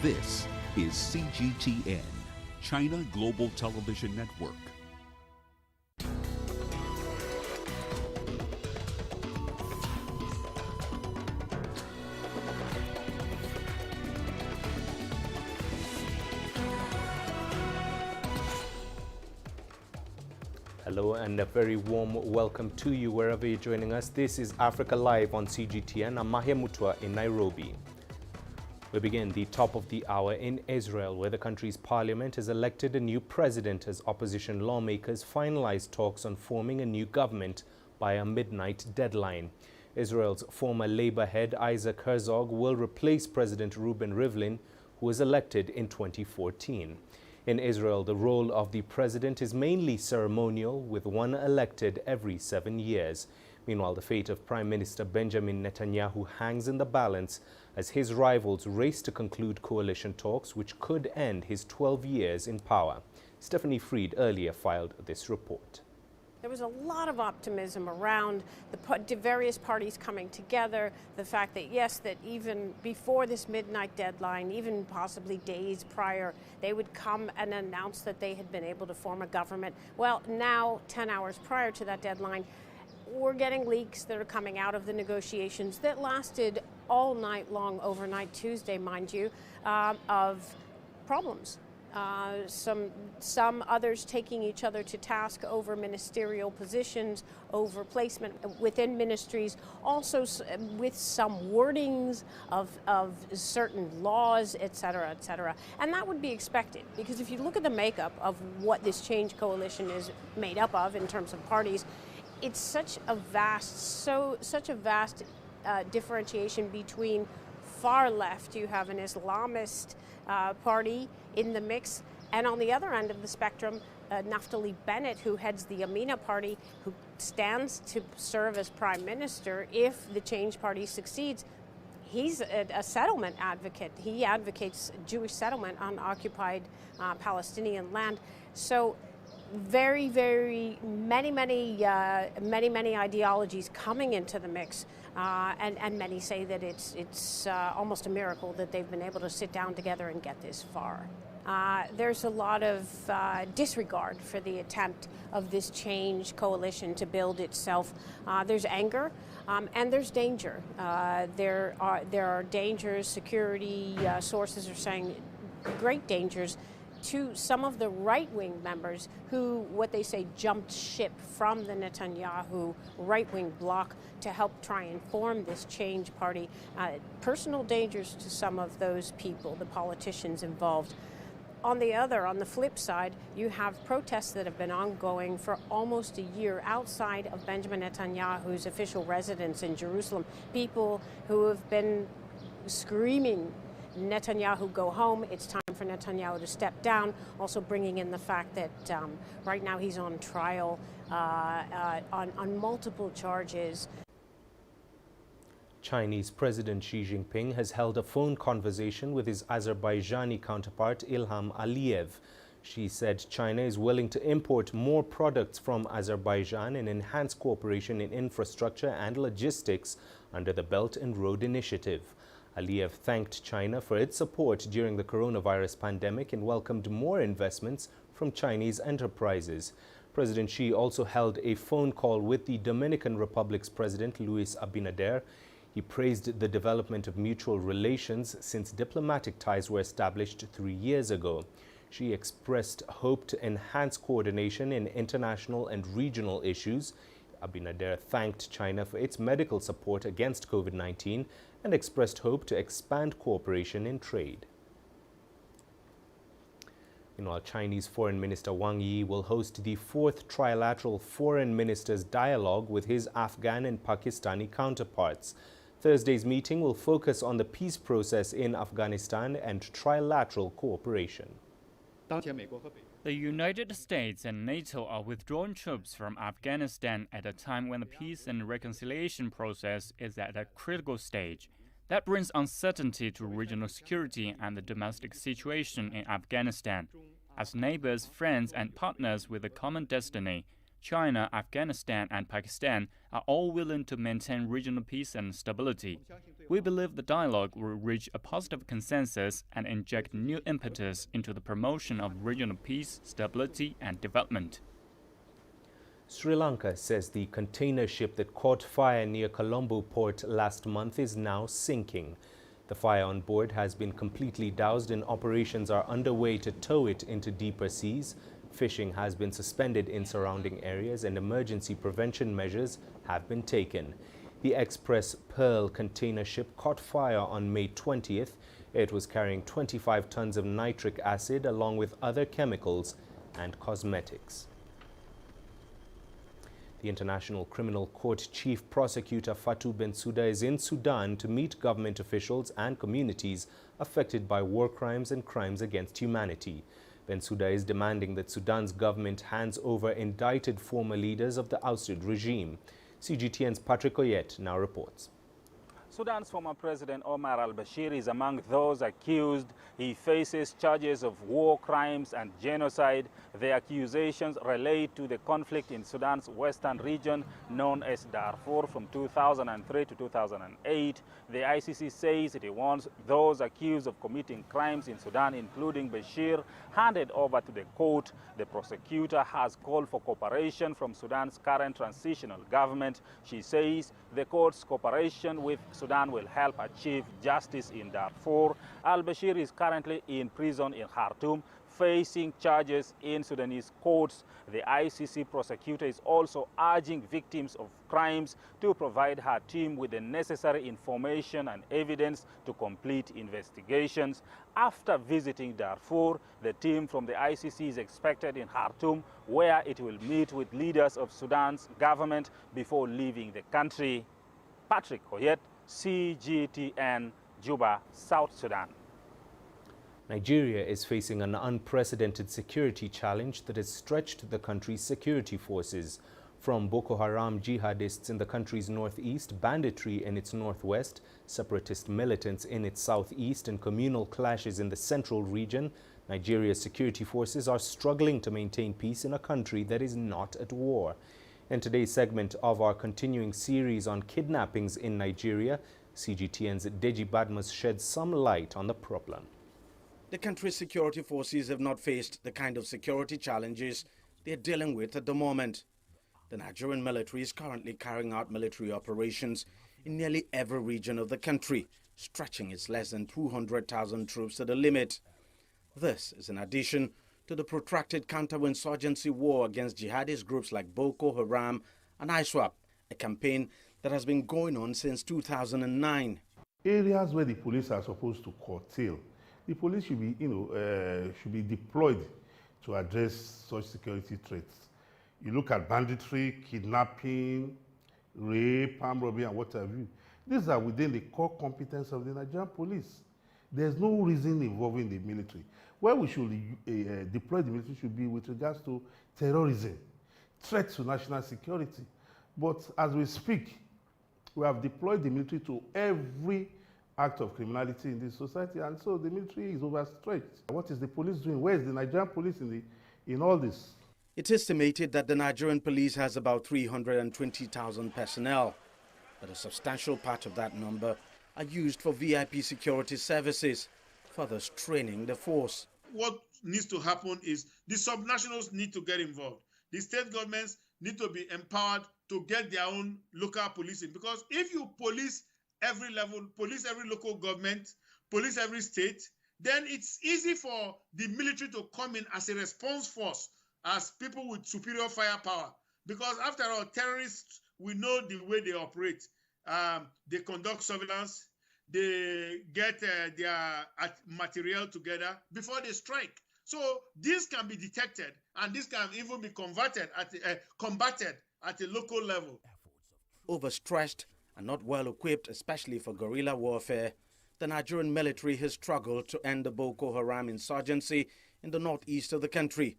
This is CGTN, China Global Television Network. Hello and a very warm welcome to you wherever you're joining us. This is Africa Live on CGTN. I'm Mahia Mutua in Nairobi. We begin the top of the hour in Israel, where the country's parliament has elected a new president as opposition lawmakers finalize talks on forming a new government by a midnight deadline. Israel's former labor head Isaac Herzog will replace President Reuven Rivlin, who was elected in 2014. In Israel, the role of the president is mainly ceremonial, with one elected every 7 years. Meanwhile, the fate of Prime Minister Benjamin Netanyahu hangs in the balance as his rivals race to conclude coalition talks, which could end his 12 years in power. Stephanie Fried earlier filed this report. There was a lot of optimism around the various parties coming together, the fact that, yes, that even before this midnight deadline, even possibly days prior, they would come and announce that they had been able to form a government. Well, now, 10 hours prior to that deadline, we're getting leaks that are coming out of the negotiations that lasted all night long, overnight Tuesday, mind you, of problems. Some others taking each other to task over ministerial positions, over placement within ministries, also with some wordings of certain laws, et cetera, et cetera. And that would be expected, because if you look at the makeup of what this change coalition is made up of in terms of parties, it's such a vast differentiation between far left. You have an Islamist party in the mix, and on the other end of the spectrum, Naftali Bennett, who heads the Amina party, who stands to serve as prime minister if the Change Party succeeds. He's a settlement advocate. He advocates Jewish settlement on occupied Palestinian land. So very, very many ideologies coming into the mix, and many say that it's almost a miracle that they've been able to sit down together and get this far. There's a lot of disregard for the attempt of this change coalition to build itself. There's anger and there's danger. There are dangers. Security sources are saying great dangers to some of the right-wing members who, what they say, jumped ship from the Netanyahu right-wing bloc to help try and form this change party. Personal dangers to some of those people, the politicians involved. On the flip side, you have protests that have been ongoing for almost a year outside of Benjamin Netanyahu's official residence in Jerusalem. People who have been screaming, Netanyahu, go home. It's time for Netanyahu to step down. Also bringing in the fact that right now he's on trial on multiple charges. Chinese President Xi Jinping has held a phone conversation with his Azerbaijani counterpart Ilham Aliyev. She said China is willing to import more products from Azerbaijan and enhance cooperation in infrastructure and logistics under the Belt and Road Initiative. Aliyev thanked China for its support during the coronavirus pandemic and welcomed more investments from Chinese enterprises. President Xi also held a phone call with the Dominican Republic's President Luis Abinader. He praised the development of mutual relations since diplomatic ties were established 3 years ago. Xi expressed hope to enhance coordination in international and regional issues. Abinader thanked China for its medical support against COVID-19 and expressed hope to expand cooperation in trade. Meanwhile, Chinese Foreign Minister Wang Yi will host the 4th trilateral foreign ministers dialogue with his Afghan and Pakistani counterparts. Thursday's meeting will focus on the peace process in Afghanistan and trilateral cooperation. The United States and NATO are withdrawing troops from Afghanistan at a time when the peace and reconciliation process is at a critical stage. That brings uncertainty to regional security and the domestic situation in Afghanistan. As neighbors, friends, and partners with a common destiny, China, Afghanistan, and Pakistan are all willing to maintain regional peace and stability. We believe the dialogue will reach a positive consensus and inject new impetus into the promotion of regional peace, stability, and development. Sri Lanka says the container ship that caught fire near Colombo port last month is now sinking. The fire on board has been completely doused and operations are underway to tow it into deeper seas. Fishing has been suspended in surrounding areas and emergency prevention measures have been taken. The Express Pearl container ship caught fire on May 20th. It was carrying 25 tons of nitric acid along with other chemicals and cosmetics. The International Criminal Court Chief Prosecutor Fatou Bensouda is in Sudan to meet government officials and communities affected by war crimes and crimes against humanity. Bensouda is demanding that Sudan's government hands over indicted former leaders of the ousted regime. CGTN's Patrick Oyet now reports. Sudan's former president Omar al-Bashir is among those accused. He faces charges of war crimes and genocide. The accusations relate to the conflict in Sudan's western region known as Darfur from 2003 to 2008. The ICC says it wants those accused of committing crimes in Sudan, including Bashir, handed over to the court. The prosecutor has called for cooperation from Sudan's current transitional government. She says the court's cooperation with Sudan will help achieve justice in Darfur. Al-Bashir is currently in prison in Khartoum, facing charges in Sudanese courts. The ICC prosecutor is also urging victims of crimes to provide her team with the necessary information and evidence to complete investigations. After visiting Darfur, the team from the ICC is expected in Khartoum, where it will meet with leaders of Sudan's government before leaving the country. Patrick Oyet, CGTN, Juba, South Sudan. Nigeria is facing an unprecedented security challenge that has stretched the country's security forces. From Boko Haram jihadists in the country's northeast, banditry in its northwest, separatist militants in its southeast, and communal clashes in the central region, Nigeria's security forces are struggling to maintain peace in a country that is not at war. In today's segment of our continuing series on kidnappings in Nigeria, CGTN's Deji Badmus sheds some light on the problem. The country's security forces have not faced the kind of security challenges they are dealing with at the moment. The Nigerian military is currently carrying out military operations in nearly every region of the country, stretching its less than 200,000 troops to the limit. This is in addition to the protracted counterinsurgency war against jihadist groups like Boko Haram and ISWAP, a campaign that has been going on since 2009. Areas where the police are supposed to curtail, the police should be deployed to address such security threats. You look at banditry, kidnapping, rape, armed robbery, and what have you. These are within the core competence of the Nigerian police. There's no reason involving the military. Where we should deploy the military should be with regards to terrorism, threats to national security. But as we speak, we have deployed the military to every act of criminality in this society, and so the military is overstretched. What is the police doing? Where is the Nigerian police in all this? It's estimated that the Nigerian police has about 320,000 personnel, but a substantial part of that number are used for VIP security services, further straining the force. What needs to happen is the subnationals need to get involved. The state governments need to be empowered to get their own local policing, because if you police every level, police every local government, police every state, then it's easy for the military to come in as a response force, as people with superior firepower. Because after all, terrorists, we know the way they operate. They conduct surveillance, they get their material together before they strike. So this can be detected, and this can even be combated at a local level. Overstressed and not well equipped, especially for guerrilla warfare, the Nigerian military has struggled to end the Boko Haram insurgency in the northeast of the country.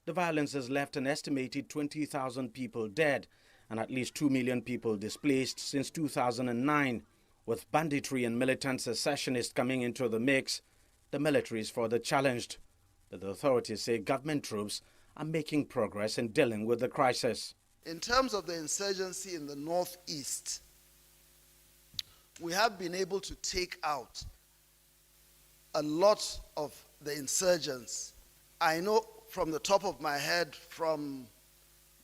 The violence has left an estimated 20,000 people dead and at least 2 million people displaced since 2009. With banditry and militant secessionists coming into the mix, the military is further challenged. But the authorities say government troops are making progress in dealing with the crisis. In terms of the insurgency in the northeast, we have been able to take out a lot of the insurgents. I know from the top of my head, from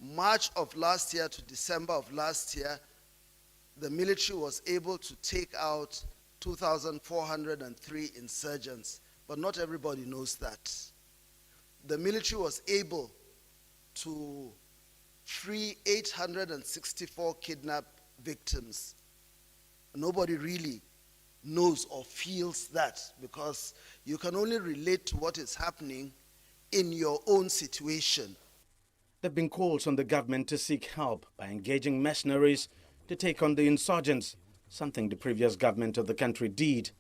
March of last year to December of last year, the military was able to take out 2,403 insurgents, but not everybody knows that. The military was able to free 864 kidnapped victims. Nobody really knows or feels that, because you can only relate to what is happening in your own situation. There have been calls on the government to seek help by engaging mercenaries to take on the insurgents, something the previous government of the country did.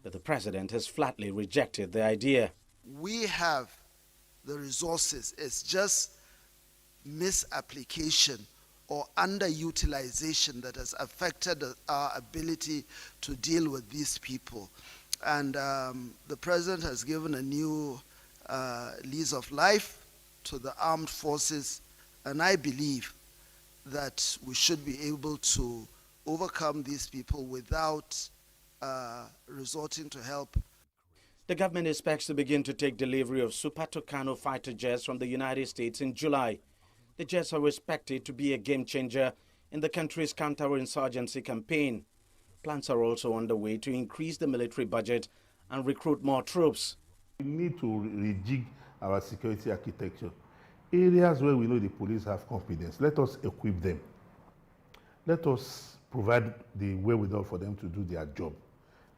But the president has flatly rejected the idea. We have the resources. It's just misapplication or underutilization that has affected our ability to deal with these people. And the president has given a new lease of life to the armed forces, and I believe that we should be able to overcome these people without resorting to help. The government expects to begin to take delivery of Super Tucano fighter jets from the United States in July. The jets are expected to be a game changer in the country's counterinsurgency campaign. Plans are also underway to increase the military budget and recruit more troops. We need to rejig our security architecture. Areas where we know the police have competence, let us equip them. Let us provide the wherewithal for them to do their job.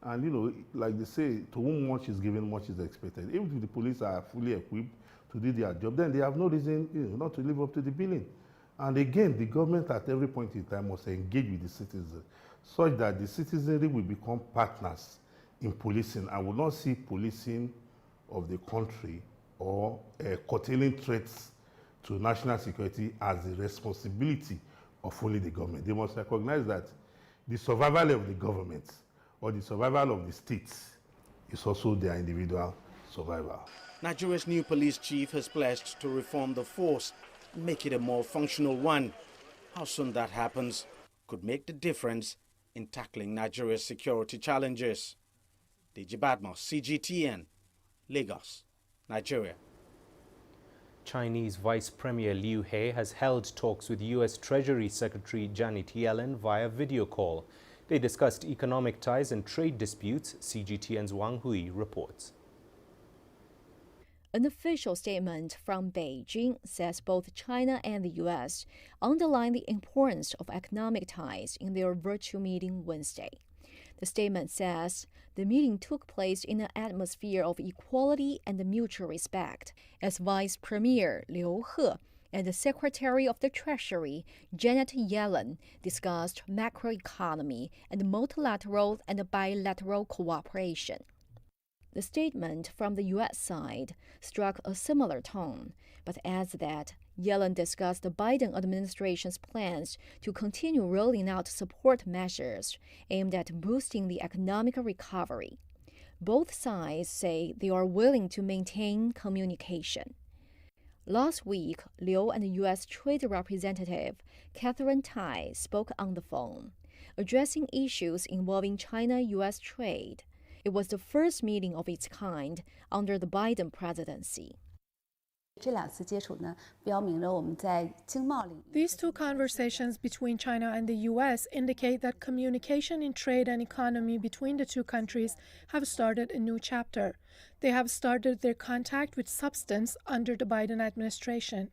And, you know, like they say, to whom much is given, much is expected. Even if the police are fully equipped to do their job, then they have no reason, you know, not to live up to the billing. And again, the government at every point in time must engage with the citizens such that the citizenry will become partners in policing and will not see policing of the country or curtailing threats to national security as the responsibility of only the government. They must recognize that the survival of the government or the survival of the states is also their individual survival. Nigeria's new police chief has pledged to reform the force and make it a more functional one. How soon that happens could make the difference in tackling Nigeria's security challenges. Deji Badmos, CGTN, Lagos, Nigeria. Chinese Vice Premier Liu He has held talks with U.S. Treasury Secretary Janet Yellen via video call. They discussed economic ties and trade disputes, CGTN's Wang Hui reports. An official statement from Beijing says both China and the U.S. underline the importance of economic ties in their virtual meeting Wednesday. The statement says the meeting took place in an atmosphere of equality and mutual respect, as Vice Premier Liu He and the Secretary of the Treasury, Janet Yellen, discussed macroeconomy and multilateral and bilateral cooperation. The statement from the U.S. side struck a similar tone, but adds that Yellen discussed the Biden administration's plans to continue rolling out support measures aimed at boosting the economic recovery. Both sides say they are willing to maintain communication. Last week, Liu and U.S. Trade Representative Catherine Tai spoke on the phone, addressing issues involving China-U.S. trade. It was the first meeting of its kind under the Biden presidency. These two conversations between China and the U.S. indicate that communication in trade and economy between the two countries have started a new chapter. They have started their contact with substance under the Biden administration.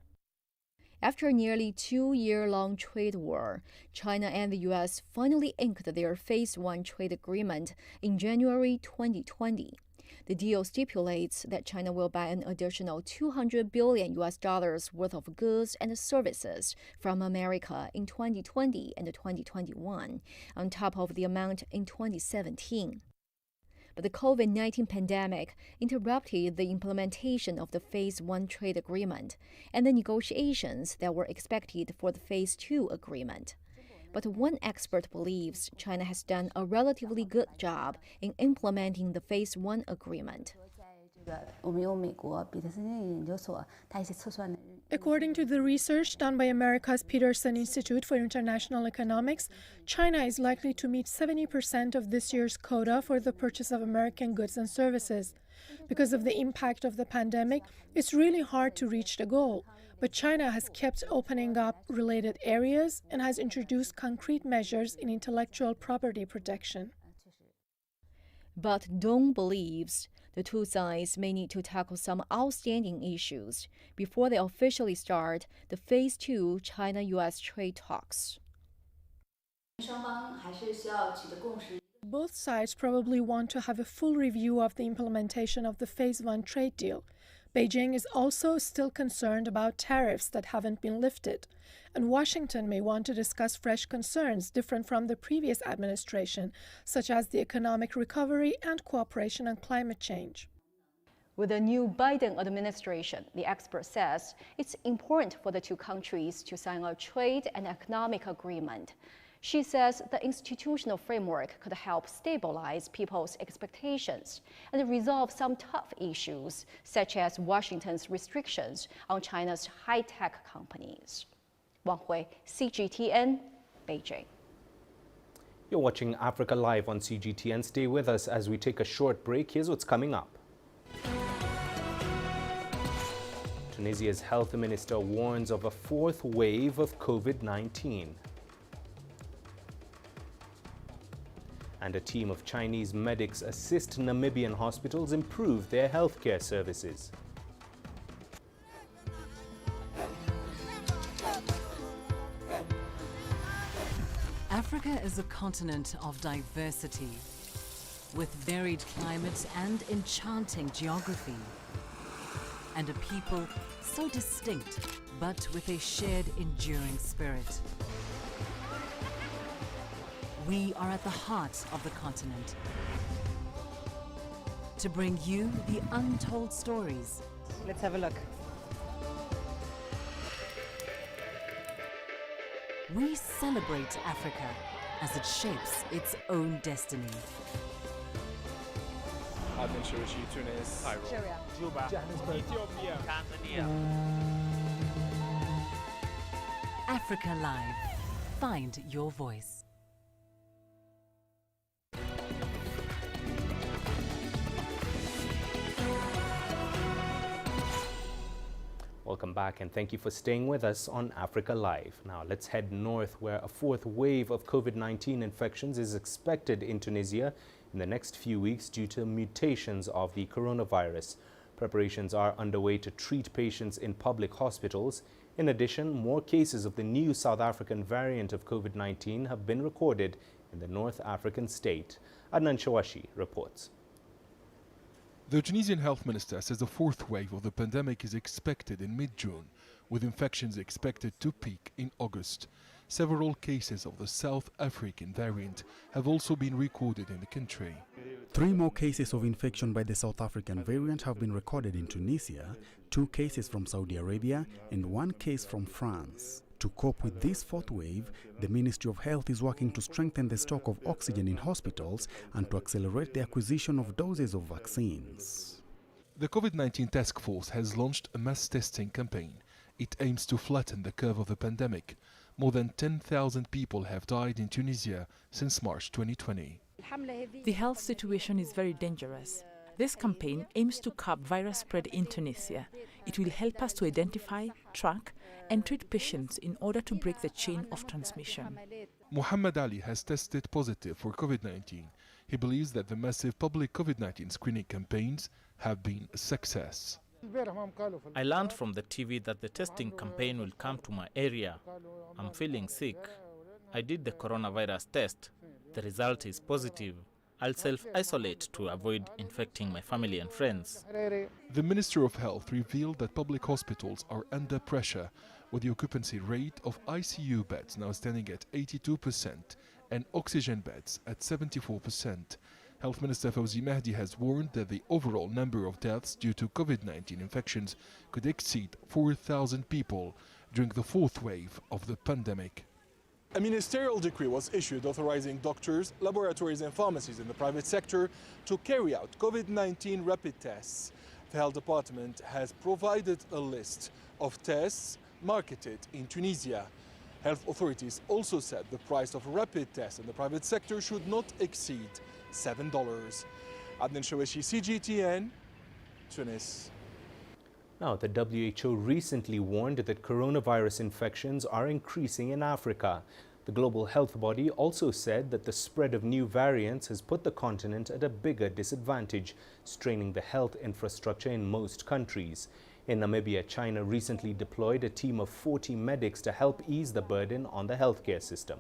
After a nearly 2-year-long trade war, China and the U.S. finally inked their Phase 1 trade agreement in January 2020. The deal stipulates that China will buy an additional $200 billion worth of goods and services from America in 2020 and 2021, on top of the amount in 2017. But the COVID-19 pandemic interrupted the implementation of the Phase 1 trade agreement and the negotiations that were expected for the Phase 2 agreement. But one expert believes China has done a relatively good job in implementing the Phase 1 agreement. According to the research done by America's Peterson Institute for International Economics, China is likely to meet 70% of this year's quota for the purchase of American goods and services. Because of the impact of the pandemic, it's really hard to reach the goal. But China has kept opening up related areas and has introduced concrete measures in intellectual property protection. But Dong believes the two sides may need to tackle some outstanding issues before they officially start the Phase 2 China-US trade talks. Both sides probably want to have a full review of the implementation of the Phase 1 trade deal. Beijing is also still concerned about tariffs that haven't been lifted, and Washington may want to discuss fresh concerns different from the previous administration, such as the economic recovery and cooperation on climate change. With the new Biden administration, the expert says it's important for the two countries to sign a trade and economic agreement. She says the institutional framework could help stabilize people's expectations and resolve some tough issues, such as Washington's restrictions on China's high-tech companies. Wang Hui, CGTN, Beijing. You're watching Africa Live on CGTN. Stay with us as we take a short break. Here's what's coming up. Tunisia's health minister warns of a fourth wave of COVID-19. And a team of Chinese medics assist Namibian hospitals improve their healthcare services. Africa is a continent of diversity, with varied climates and enchanting geography, and a people so distinct, but with a shared enduring spirit. We are at the heart of the continent to bring you the untold stories. Let's have a look. We celebrate Africa as it shapes its own destiny. Tunis, Cairo, Juba, Johannesburg, Ethiopia, Tanzania. Africa Live. Find your voice. Welcome back and thank you for staying with us on Africa Live. Now let's head north where a fourth wave of COVID-19 infections is expected in Tunisia in the next few weeks due to mutations of the coronavirus. Preparations are underway to treat patients in public hospitals. In addition, more cases of the new South African variant of COVID-19 have been recorded in the North African state. Adnan Shawashi reports. The Tunisian health minister says the fourth wave of the pandemic is expected in mid-June, with infections expected to peak in August. Several cases of the South African variant have also been recorded in the country. 3 more cases of infection by the South African variant have been recorded in Tunisia, 2 cases from Saudi Arabia and 1 case from France. To cope with this fourth wave, the Ministry of Health is working to strengthen the stock of oxygen in hospitals and to accelerate the acquisition of doses of vaccines. The COVID-19 task force has launched a mass testing campaign. It aims to flatten the curve of the pandemic. More than 10,000 people have died in Tunisia since March 2020. The health situation is very dangerous. This campaign aims to curb virus spread in Tunisia. It will help us to identify, track, and treat patients in order to break the chain of transmission. Muhammad Ali has tested positive for COVID-19. He believes that the massive public COVID-19 screening campaigns have been a success. I learned from the TV that the testing campaign will come to my area. I'm feeling sick. I did the coronavirus test. The result is positive. I'll self-isolate to avoid infecting my family and friends. The Minister of Health revealed that public hospitals are under pressure, with the occupancy rate of ICU beds now standing at 82% and oxygen beds at 74%. Health Minister Fawzi Mahdi has warned that the overall number of deaths due to COVID-19 infections could exceed 4,000 people during the fourth wave of the pandemic. A ministerial decree was issued authorizing doctors, laboratories and pharmacies in the private sector to carry out COVID-19 rapid tests. The health department has provided a list of tests marketed in Tunisia. Health authorities also said the price of rapid tests in the private sector should not exceed $7. Adnan Shaweshi, CGTN, Tunis. Now, the WHO recently warned that coronavirus infections are increasing in Africa. The global health body also said that the spread of new variants has put the continent at a bigger disadvantage, straining the health infrastructure in most countries. In Namibia, China recently deployed a team of 40 medics to help ease the burden on the healthcare system.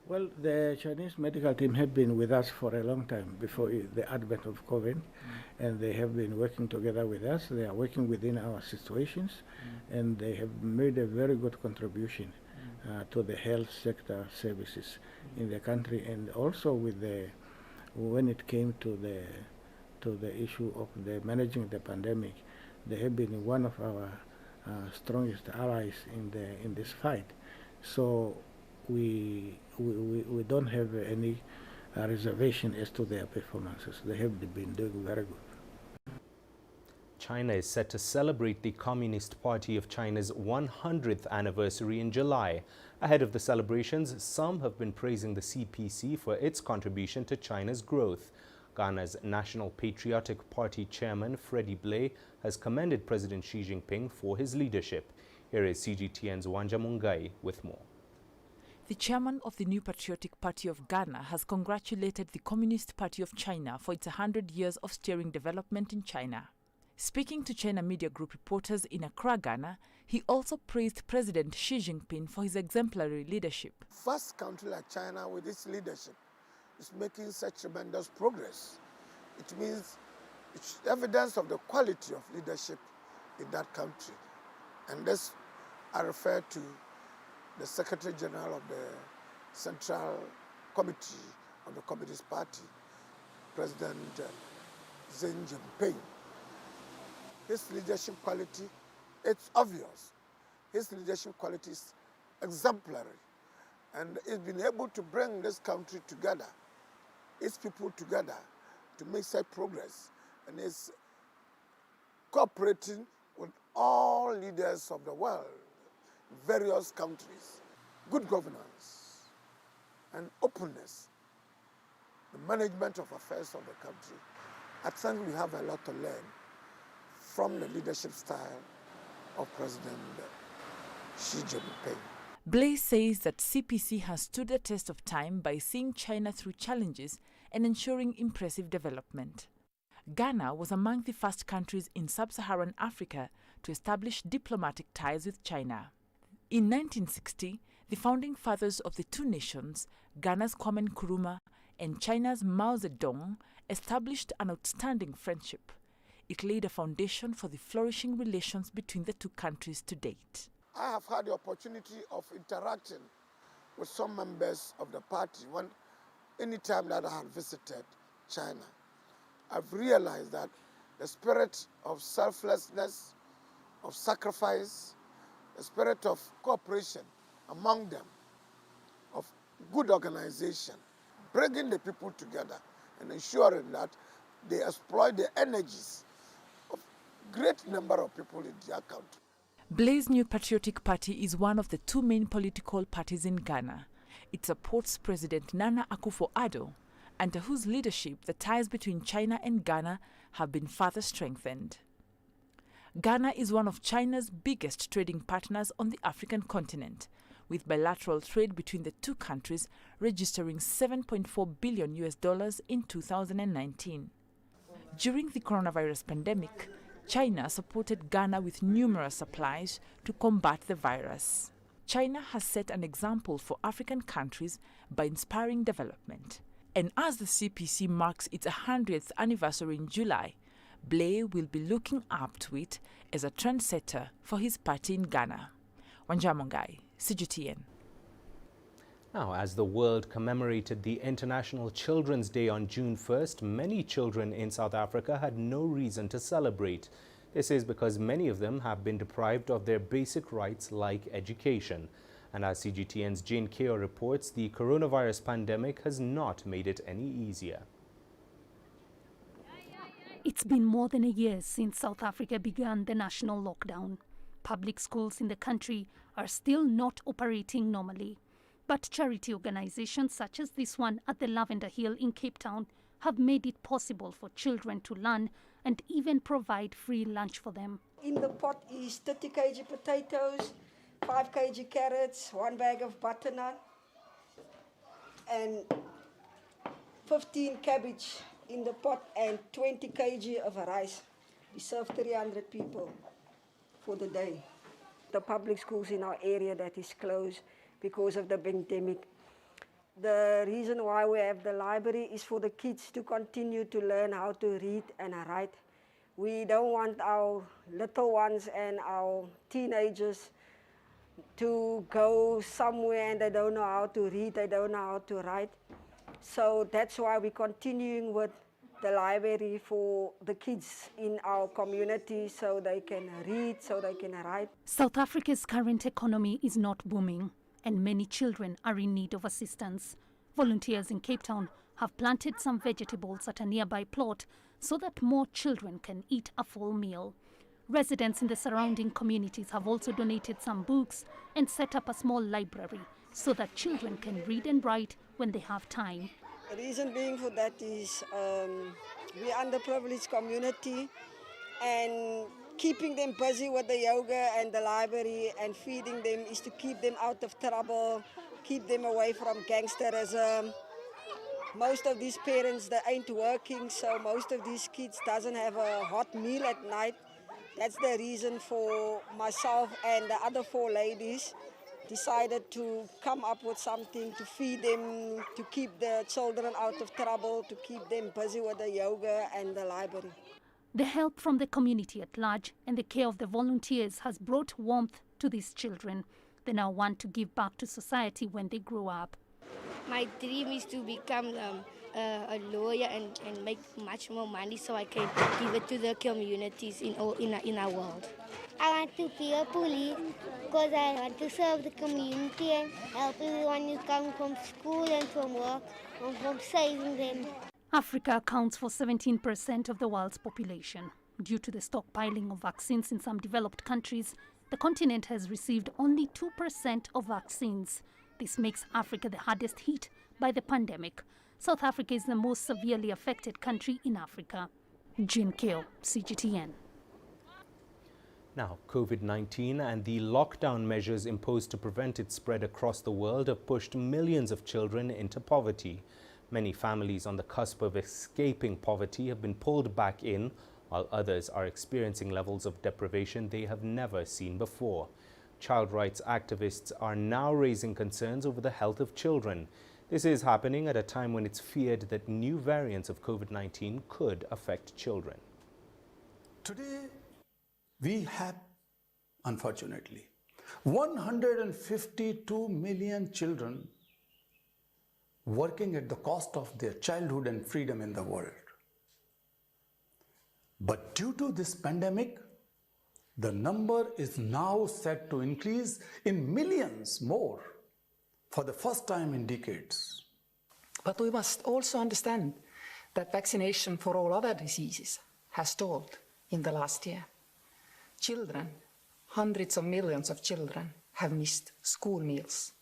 Well, the Chinese medical team have been with us for a long time before the advent of COVID, and they have been working together with us. They are working within our situations, and they have made a very good contribution to the health sector services in the country, and also with when it came to the issue of the managing the pandemic, they have been one of our strongest allies in this fight. So we don't have any reservation as to their performances. They have been doing very good. China is set to celebrate the Communist Party of China's 100th anniversary in July. Ahead of the celebrations, some have been praising the CPC for its contribution to China's growth. Ghana's National Patriotic Party chairman, Freddie Blay, has commended President Xi Jinping for his leadership. Here is CGTN's Wanja Mungai with more. The chairman of the New Patriotic Party of Ghana has congratulated the Communist Party of China for its 100 years of steering development in China. Speaking to China Media Group reporters in Accra, Ghana, he also praised President Xi Jinping for his exemplary leadership. First country like China with its leadership is making such tremendous progress. It means it's evidence of the quality of leadership in that country. And this, I refer to the Secretary General of the Central Committee of the Communist Party, President Xi Jinping. His leadership quality, it's obvious. His leadership quality is exemplary. And he's been able to bring this country together, its people together, to make such progress. And is cooperating with all leaders of the world, various countries. Good governance and openness, the management of affairs of the country. I think we have a lot to learn from the leadership style of President Xi Jinping. Blaise says that CPC has stood the test of time by seeing China through challenges and ensuring impressive development. Ghana was among the first countries in sub-Saharan Africa to establish diplomatic ties with China. In 1960, the founding fathers of the two nations, Ghana's Kwame Nkrumah and China's Mao Zedong, established an outstanding friendship. It laid a foundation for the flourishing relations between the two countries to date. I have had the opportunity of interacting with some members of the party any time that I have visited China. I've realized that the spirit of selflessness, of sacrifice, the spirit of cooperation among them, of good organization, bringing the people together and ensuring that they exploit the energies of great number of people in their country. Blaise's New Patriotic Party is one of the two main political parties in Ghana. It supports President Nana Akufo-Addo, under whose leadership the ties between China and Ghana have been further strengthened. Ghana is one of China's biggest trading partners on the African continent, with bilateral trade between the two countries registering $7.4 billion in 2019. During the coronavirus pandemic, China supported Ghana with numerous supplies to combat the virus. China has set an example for African countries by inspiring development. And as the CPC marks its 100th anniversary in July, Blaise will be looking up to it as a trendsetter for his party in Ghana. Wanja Mungai, CGTN. Now, as the world commemorated the International Children's Day on June 1st, many children in South Africa had no reason to celebrate. This is because many of them have been deprived of their basic rights like education. And as CGTN's Jane Keo reports, the coronavirus pandemic has not made it any easier. It's been more than a year since South Africa began the national lockdown. Public schools in the country are still not operating normally. But charity organizations such as this one at the Lavender Hill in Cape Town have made it possible for children to learn and even provide free lunch for them. In the pot is 30 kg potatoes, 5 kg carrots, 1 bag of butternut, and 15 cabbage in the pot and 20 kg of rice. We serve 300 people for the day. The public schools in our area that is closed because of the pandemic. The reason why we have the library is for the kids to continue to learn how to read and write. We don't want our little ones and our teenagers to go somewhere and they don't know how to read, they don't know how to write. So that's why we're continuing with the library for the kids in our community so they can read, so they can write. South Africa's current economy is not booming, and many children are in need of assistance. Volunteers in Cape Town have planted some vegetables at a nearby plot so that more children can eat a full meal. Residents in the surrounding communities have also donated some books and set up a small library so that children can read and write when they have time. The reason being for that is we're underprivileged community, and keeping them busy with the yoga and the library and feeding them is to keep them out of trouble, keep them away from gangsterism. Most of these parents, they ain't working, so most of these kids doesn't have a hot meal at night. That's the reason for myself and the other 4 ladies decided to come up with something to feed them, to keep the children out of trouble, to keep them busy with the yoga and the library. The help from the community at large and the care of the volunteers has brought warmth to these children. They now want to give back to society when they grow up. My dream is to become a lawyer and make much more money so I can give it to the communities in our world. I want to be a police because I want to serve the community and help everyone who's coming from school and from work and from saving them. Africa accounts for 17% of the world's population. Due to the stockpiling of vaccines in some developed countries, the continent has received only 2% of vaccines. This makes Africa the hardest hit by the pandemic. South Africa is the most severely affected country in Africa. Jean Keo, CGTN. Now, COVID-19 and the lockdown measures imposed to prevent its spread across the world have pushed millions of children into poverty. Many families on the cusp of escaping poverty have been pulled back in, while others are experiencing levels of deprivation they have never seen before. Child rights activists are now raising concerns over the health of children. This is happening at a time when it's feared that new variants of COVID-19 could affect children. Today, we have, unfortunately, 152 million children working at the cost of their childhood and freedom in the world. But due to this pandemic, the number is now set to increase in millions more for the first time in decades. But we must also understand that vaccination for all other diseases has stalled in the last year. Children, hundreds of millions of children, have missed school meals.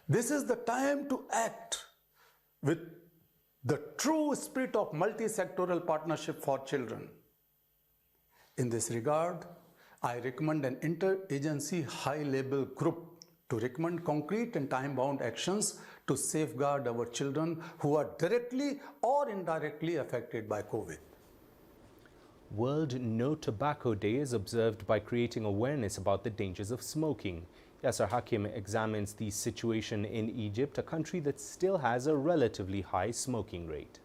This is the time to act with the true spirit of multi-sectoral partnership for children. In this regard, I recommend an interagency high-level group to recommend concrete and time-bound actions to safeguard our children who are directly or indirectly affected by COVID. World No Tobacco Day is observed by creating awareness about the dangers of smoking. Yasser Hakim examines the situation in Egypt, a country that still has a relatively high smoking rate.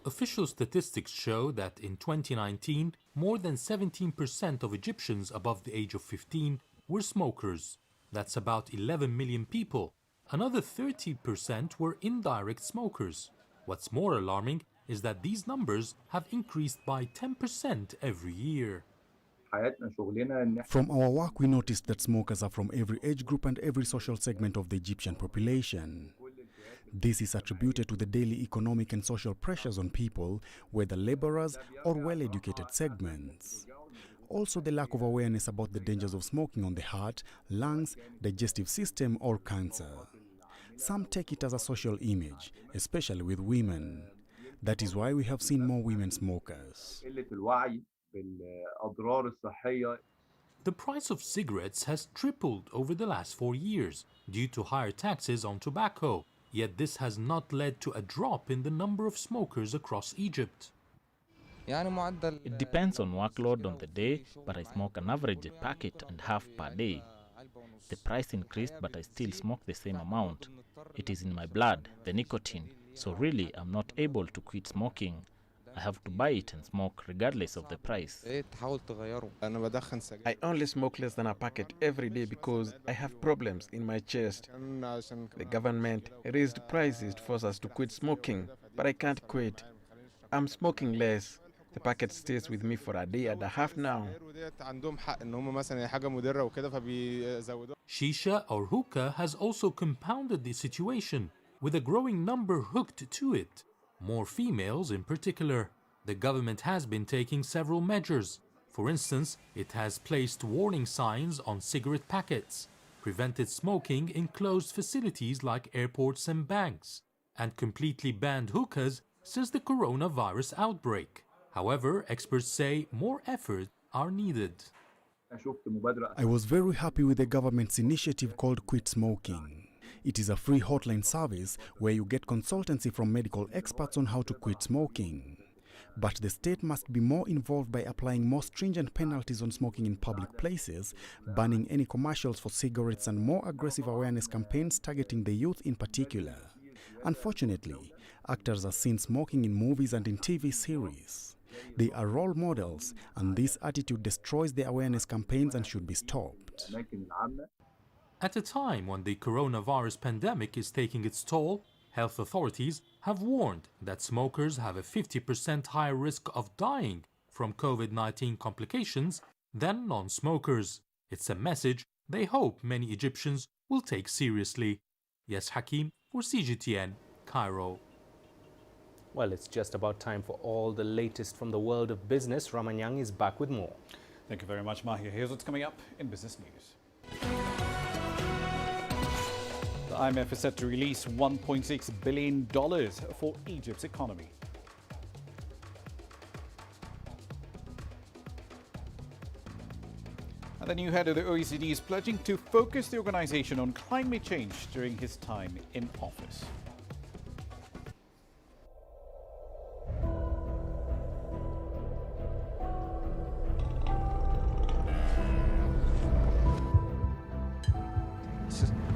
Official statistics show that in 2019, more than 17% of Egyptians above the age of 15 were smokers. That's about 11 million people. Another 30% were indirect smokers. What's more alarming is that these numbers have increased by 10% every year. From our work, we noticed that smokers are from every age group and every social segment of the Egyptian population. This is attributed to the daily economic and social pressures on people, whether laborers or well-educated segments. Also, the lack of awareness about the dangers of smoking on the heart, lungs, digestive system or cancer. Some take it as a social image, especially with women. That is why we have seen more women smokers. The price of cigarettes has tripled over the last 4 years due to higher taxes on tobacco, yet this has not led to a drop in the number of smokers across Egypt. It depends on workload on the day, but I smoke an average packet and half per day. The price increased, but I still smoke the same amount. It is in my blood, the nicotine, so really I'm not able to quit smoking. I have to buy it and smoke regardless of the price. I only smoke less than a packet every day because I have problems in my chest. The government raised prices to force us to quit smoking, but I can't quit. I'm smoking less. The packet stays with me for a day and a half now. Shisha or hookah has also compounded the situation, with a growing number hooked to it. More females in particular. The government has been taking several measures. For instance, it has placed warning signs on cigarette packets, prevented smoking in closed facilities like airports and banks, and completely banned hookahs since the coronavirus outbreak. However, experts say more efforts are needed. I was very happy with the government's initiative called Quit Smoking. It is a free hotline service where you get consultancy from medical experts on how to quit smoking. But the state must be more involved by applying more stringent penalties on smoking in public places, banning any commercials for cigarettes, and more aggressive awareness campaigns targeting the youth in particular. Unfortunately, actors are seen smoking in movies and in TV series. They are role models, and this attitude destroys the awareness campaigns and should be stopped. At a time when the coronavirus pandemic is taking its toll, health authorities have warned that smokers have a 50% higher risk of dying from COVID-19 complications than non-smokers. It's a message they hope many Egyptians will take seriously. Yes, Hakim for CGTN, Cairo. Well, it's just about time for all the latest from the world of business. Ramanyang is back with more. Thank you very much, Mahia. Here's what's coming up in business news. The IMF is set to release $1.6 billion for Egypt's economy. And the new head of the OECD is pledging to focus the organization on climate change during his time in office.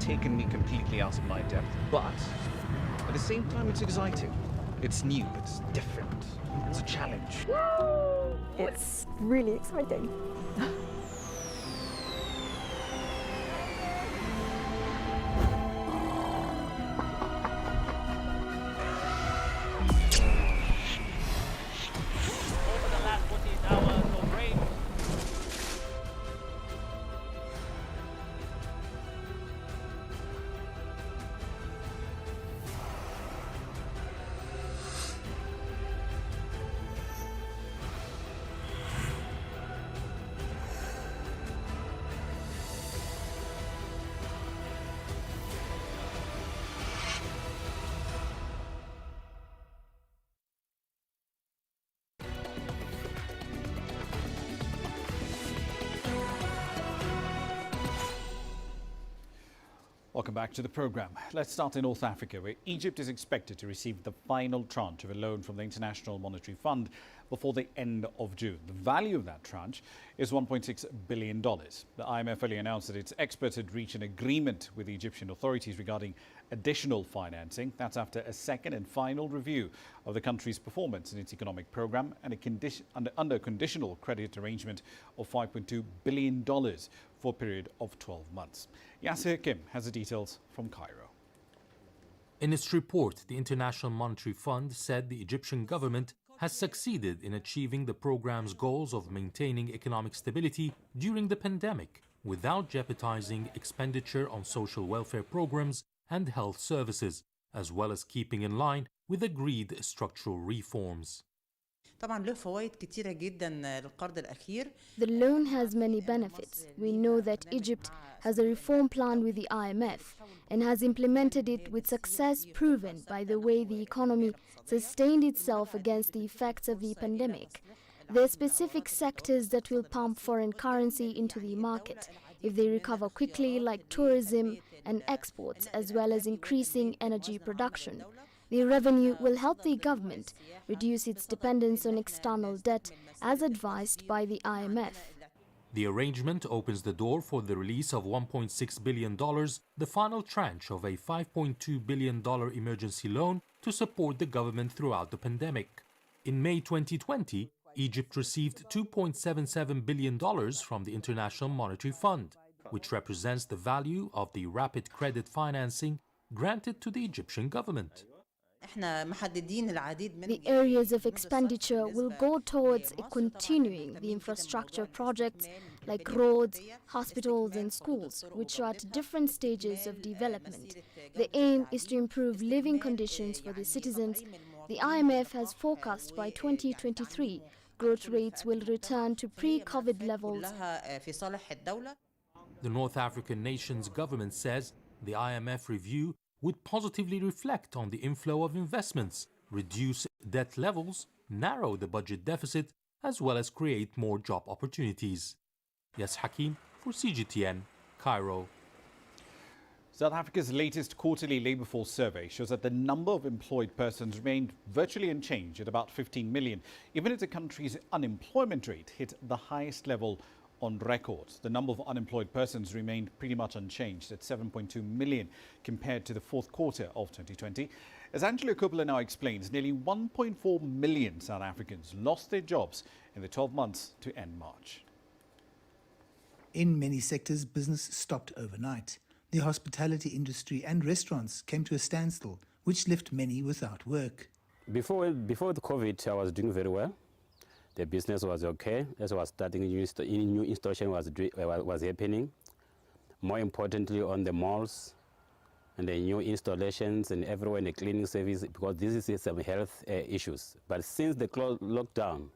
Taken me completely out of my depth, but at the same time it's exciting. It's new, it's different, it's a challenge. It's really exciting. Welcome back to the program. Let's start in North Africa, where Egypt is expected to receive the final tranche of a loan from the International Monetary Fund before the end of June. The value of that tranche is $1.6 billion. The IMF earlier announced that its experts had reached an agreement with the Egyptian authorities regarding additional financing. That's after a second and final review of the country's performance in its economic program and under conditional credit arrangement of $5.2 billion for a period of 12 months. Yasser Kim has the details from Cairo. In its report, the International Monetary Fund said the Egyptian government has succeeded in achieving the program's goals of maintaining economic stability during the pandemic without jeopardizing expenditure on social welfare programs and health services. as well as keeping in line with agreed structural reforms. The loan has many benefits. We know that Egypt has a reform plan with the IMF and has implemented it with success proven by the way the economy sustained itself against the effects of the pandemic. There are specific sectors that will pump foreign currency into the market if they recover quickly, like tourism and exports, as well as increasing energy production. The revenue will help the government reduce its dependence on external debt, as advised by the IMF. The arrangement opens the door for the release of $1.6 billion, the final tranche of a $5.2 billion emergency loan to support the government throughout the pandemic. In May 2020, Egypt received $2.77 billion from the International Monetary Fund, which represents the value of the rapid credit financing granted to the Egyptian government. The areas of expenditure will go towards continuing the infrastructure projects like roads, hospitals and schools, which are at different stages of development. The aim is to improve living conditions for the citizens. The IMF has forecast by 2023 growth rates will return to pre-COVID levels. The North African nation's government says the IMF review would positively reflect on the inflow of investments, reduce debt levels, narrow the budget deficit, as well as create more job opportunities. Yas Hakim for CGTN, Cairo. South Africa's latest quarterly labour force survey shows that the number of employed persons remained virtually unchanged at about 15 million, even as the country's unemployment rate hit the highest level on record. The number of unemployed persons remained pretty much unchanged at 7.2 million compared to the fourth quarter of 2020. As Angela Coppola now explains, nearly 1.4 million South Africans lost their jobs in the 12 months to end March. In many sectors, business stopped overnight. The hospitality industry and restaurants came to a standstill, which left many without work. Before the COVID, I was doing very well. The business was okay. As I was starting, new installation was happening. More importantly, on the malls and the new installations and everywhere in the cleaning service, because this is some health issues. But since the lockdown,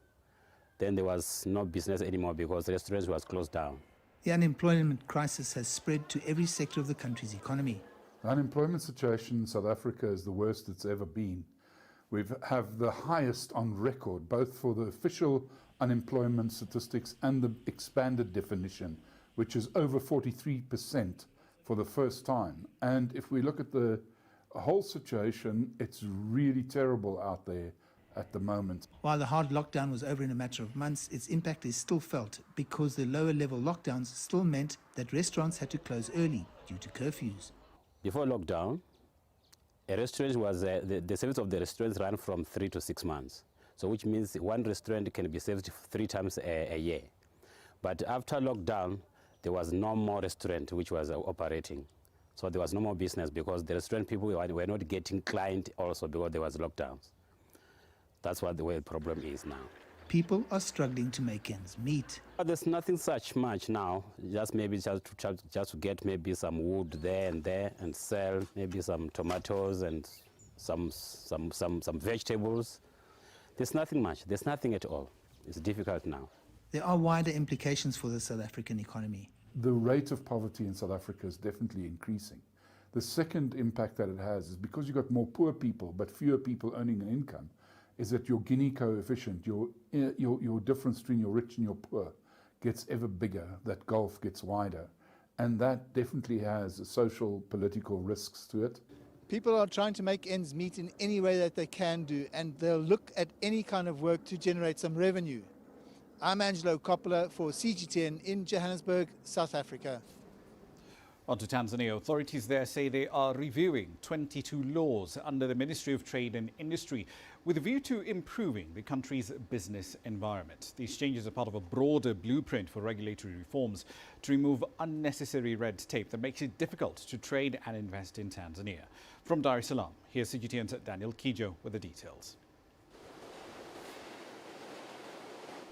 then there was no business anymore because restaurants was closed down. The unemployment crisis has spread to every sector of the country's economy. The unemployment situation in South Africa is the worst it's ever been. We have the highest on record, both for the official unemployment statistics and the expanded definition, which is over 43% for the first time. And if we look at the whole situation, it's really terrible out there at the moment. While the hard lockdown was over in a matter of months, its impact is still felt because the lower level lockdowns still meant that restaurants had to close early due to curfews. Before lockdown, a restaurant was the service of the restaurants ran from 3 to 6 months. So which means one restaurant can be served 3 times a year. But after lockdown, there was no more restaurant which was operating. So there was no more business because the restaurant people were not getting client also because there was lockdowns. That's what the way the problem is now. People are struggling to make ends meet. But there's nothing such much now. Just maybe just to get maybe some wood there and sell maybe some tomatoes and some vegetables. There's nothing much. There's nothing at all. It's difficult now. There are wider implications for the South African economy. The rate of poverty in South Africa is definitely increasing. The second impact that it has is because you've got more poor people but fewer people earning an income, is that your Gini coefficient, your difference between your rich and your poor gets ever bigger, that gulf gets wider. And that definitely has social, political risks to it. People are trying to make ends meet in any way that they can do, and they'll look at any kind of work to generate some revenue. I'm Angelo Coppola for CGTN in Johannesburg, South Africa. On to Tanzania. Authorities there say they are reviewing 22 laws under the Ministry of Trade and Industry with a view to improving the country's business environment. These changes are part of a broader blueprint for regulatory reforms to remove unnecessary red tape that makes it difficult to trade and invest in Tanzania. From Dar es Salaam, here's CGTN's Daniel Kijo with the details.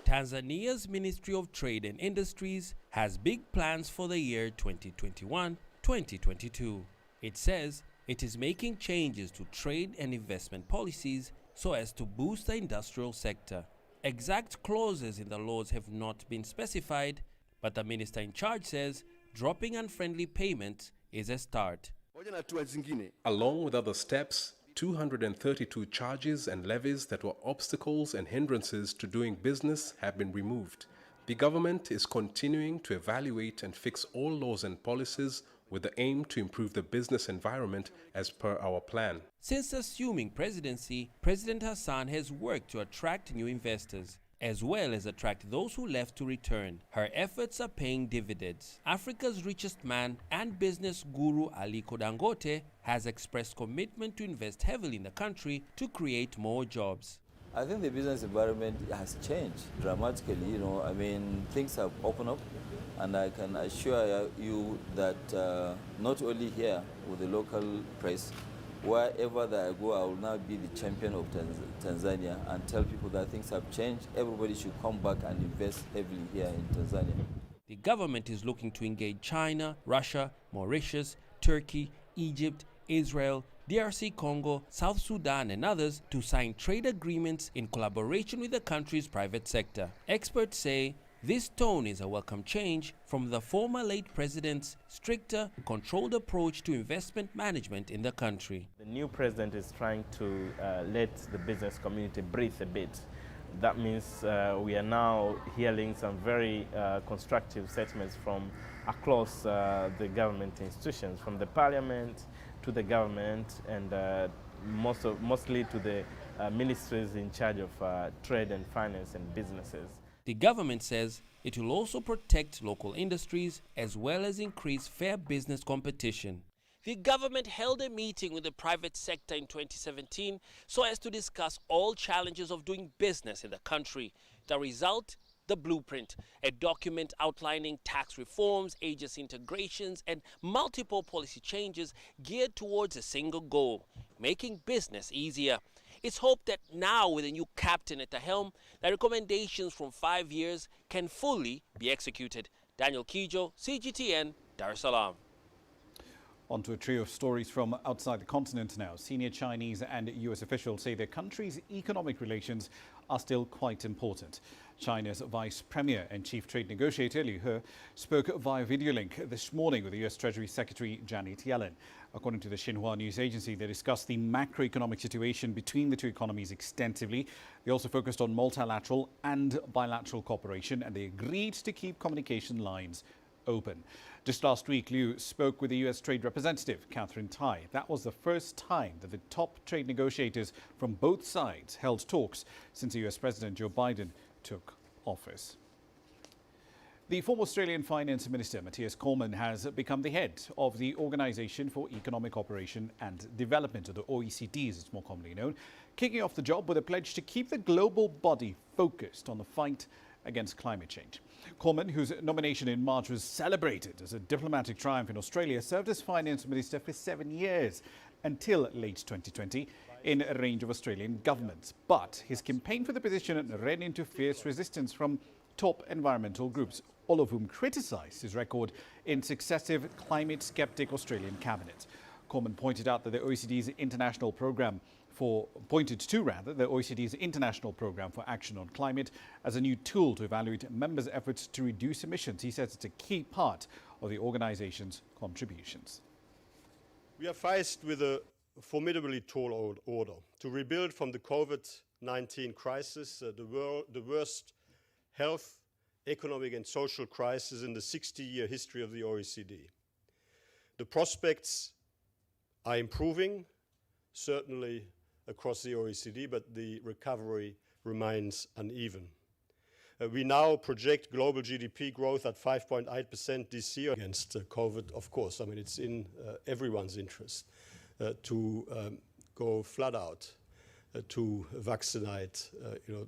Tanzania's Ministry of Trade and Industries has big plans for the year 2021-2022. It says it is making changes to trade and investment policies so as to boost the industrial sector. Exact clauses in the laws have not been specified, but the minister in charge says dropping unfriendly payments is a start. Along with other steps, 232 charges and levies that were obstacles and hindrances to doing business have been removed. The government is continuing to evaluate and fix all laws and policies with the aim to improve the business environment as per our plan. Since assuming presidency, President Hassan has worked to attract new investors, as well as attract those who left to return. Her efforts are paying dividends. Africa's richest man and business guru Aliko Dangote has expressed commitment to invest heavily in the country to create more jobs. I think the business environment has changed dramatically. Things have opened up, and I can assure you that not only here with the local press, wherever that I go, I will now be the champion of Tanzania and tell people that things have changed. Everybody should come back and invest heavily here in Tanzania. The government is looking to engage China, Russia, Mauritius, Turkey, Egypt, Israel, DRC Congo, South Sudan and others to sign trade agreements in collaboration with the country's private sector. Experts say this tone is a welcome change from the former late president's stricter, controlled approach to investment management in the country. The new president is trying to let the business community breathe a bit. That means we are now hearing some very constructive statements from across the government institutions, from the parliament to the government and mostly to the ministries in charge of trade and finance and businesses. The government says it will also protect local industries as well as increase fair business competition. The government held a meeting with the private sector in 2017 so as to discuss all challenges of doing business in the country. The result? The blueprint, a document outlining tax reforms, agency integrations, and multiple policy changes geared towards a single goal, making business easier. It's hoped that now, with a new captain at the helm, the recommendations from 5 years can fully be executed. Daniel Kijo, CGTN, Dar es Salaam. On to a trio of stories from outside the continent now. Senior Chinese and US officials say their countries' economic relations are still quite important. China's Vice Premier and Chief Trade Negotiator Liu He spoke via video link this morning with the US Treasury Secretary Janet Yellen. According to the Xinhua news agency, they discussed the macroeconomic situation between the two economies extensively. They also focused on multilateral and bilateral cooperation, and they agreed to keep communication lines open. Just last week, Liu spoke with the US Trade Representative, Catherine Tai. That was the first time that the top trade negotiators from both sides held talks since US President Joe Biden took office. The former Australian Finance Minister, Matthias Cormann, has become the head of the Organisation for Economic Cooperation and Development, or the OECD as it's more commonly known, kicking off the job with a pledge to keep the global body focused on the fight against climate change. Cormann, whose nomination in March was celebrated as a diplomatic triumph in Australia, served as Finance Minister for 7 years until late 2020 in a range of Australian governments. But his campaign for the position ran into fierce resistance from top environmental groups, all of whom criticised his record in successive climate-skeptic Australian cabinets. Cormann pointed out that the OECD's international programme for action on climate as a new tool to evaluate members' efforts to reduce emissions. He says it's a key part of the organisation's contributions. We are faced with a formidably tall order to rebuild from the COVID-19 crisis, the worst health, economic and social crisis in the 60-year history of the OECD. The prospects are improving, certainly across the OECD, but the recovery remains uneven. We now project global GDP growth at 5.8% this year against COVID, of course. I mean, it's in everyone's interest to go flat out, to vaccinate, to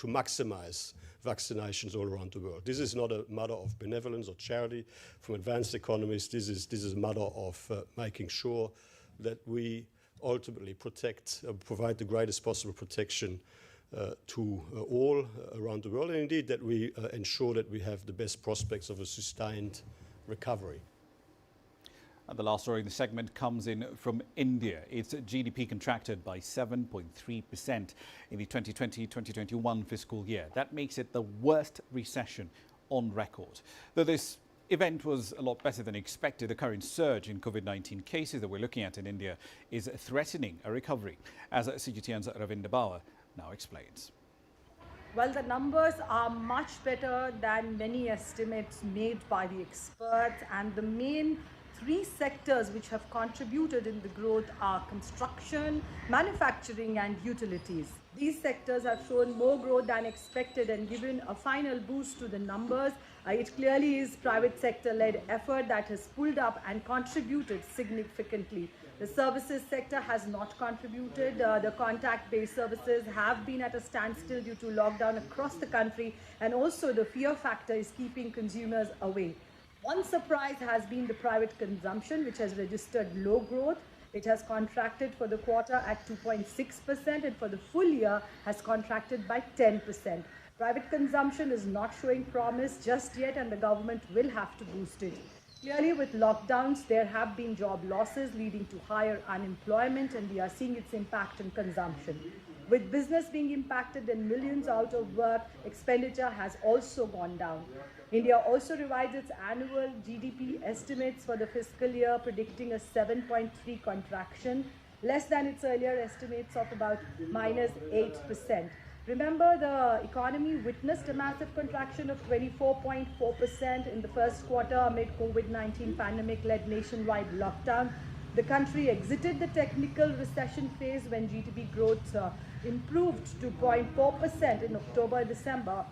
maximize vaccinations all around the world. This is not a matter of benevolence or charity from advanced economies. This is a matter of making sure that we ultimately provide the greatest possible protection to all around the world, and indeed that we ensure that we have the best prospects of a sustained recovery. And the last story in the segment comes in from India. Its GDP contracted by 7.3% in the 2020-2021 fiscal year. That makes it the worst recession on record. Though this event was a lot better than expected, the current surge in COVID-19 cases that we're looking at in India is threatening a recovery, as CGTN's Ravinder Bauer now explains. Well, the numbers are much better than many estimates made by the experts, and the main three sectors which have contributed in the growth are construction, manufacturing and utilities. These sectors have shown more growth than expected and given a final boost to the numbers. It clearly is private sector-led effort that has pulled up and contributed significantly. The services sector has not contributed. The contact-based services have been at a standstill due to lockdown across the country, and also the fear factor is keeping consumers away. One surprise has been the private consumption, which has registered low growth. It has contracted for the quarter at 2.6% and for the full year has contracted by 10%. Private consumption is not showing promise just yet, and the government will have to boost it. Clearly, with lockdowns, there have been job losses leading to higher unemployment, and we are seeing its impact on consumption. With business being impacted and millions out of work, expenditure has also gone down. India also revised its annual GDP estimates for the fiscal year, predicting a 7.3 contraction, less than its earlier estimates of about -8%. Remember, the economy witnessed a massive contraction of 24.4% in the first quarter amid COVID-19 pandemic-led nationwide lockdown. The country exited the technical recession phase when GDP growth improved to 0.4% in October-December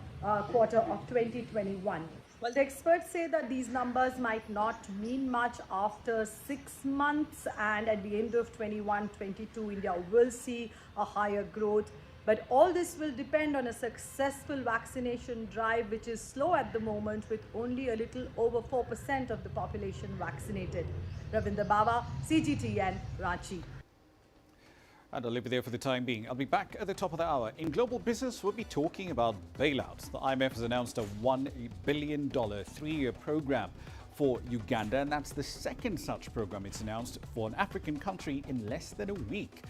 quarter of 2021. Well, the experts say that these numbers might not mean much after 6 months, and at the end of 21-22, India will see a higher growth. But all this will depend on a successful vaccination drive, which is slow at the moment, with only a little over 4% of the population vaccinated. Ravinder Bauer, CGTN, Ranchi. And I'll leave it there for the time being. I'll be back at the top of the hour. In global business, we'll be talking about bailouts. The IMF has announced a $1 billion three-year program for Uganda, and that's the second such program it's announced for an African country in less than a week.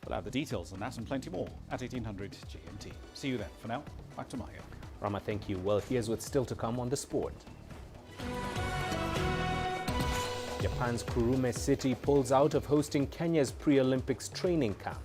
We'll have the details on that and plenty more at 1800 GMT. See you then. For now, back to Mahia. Rama, thank you. Well, here's what's still to come on the sport. Japan's Kurume City pulls out of hosting Kenya's pre-Olympics training camp.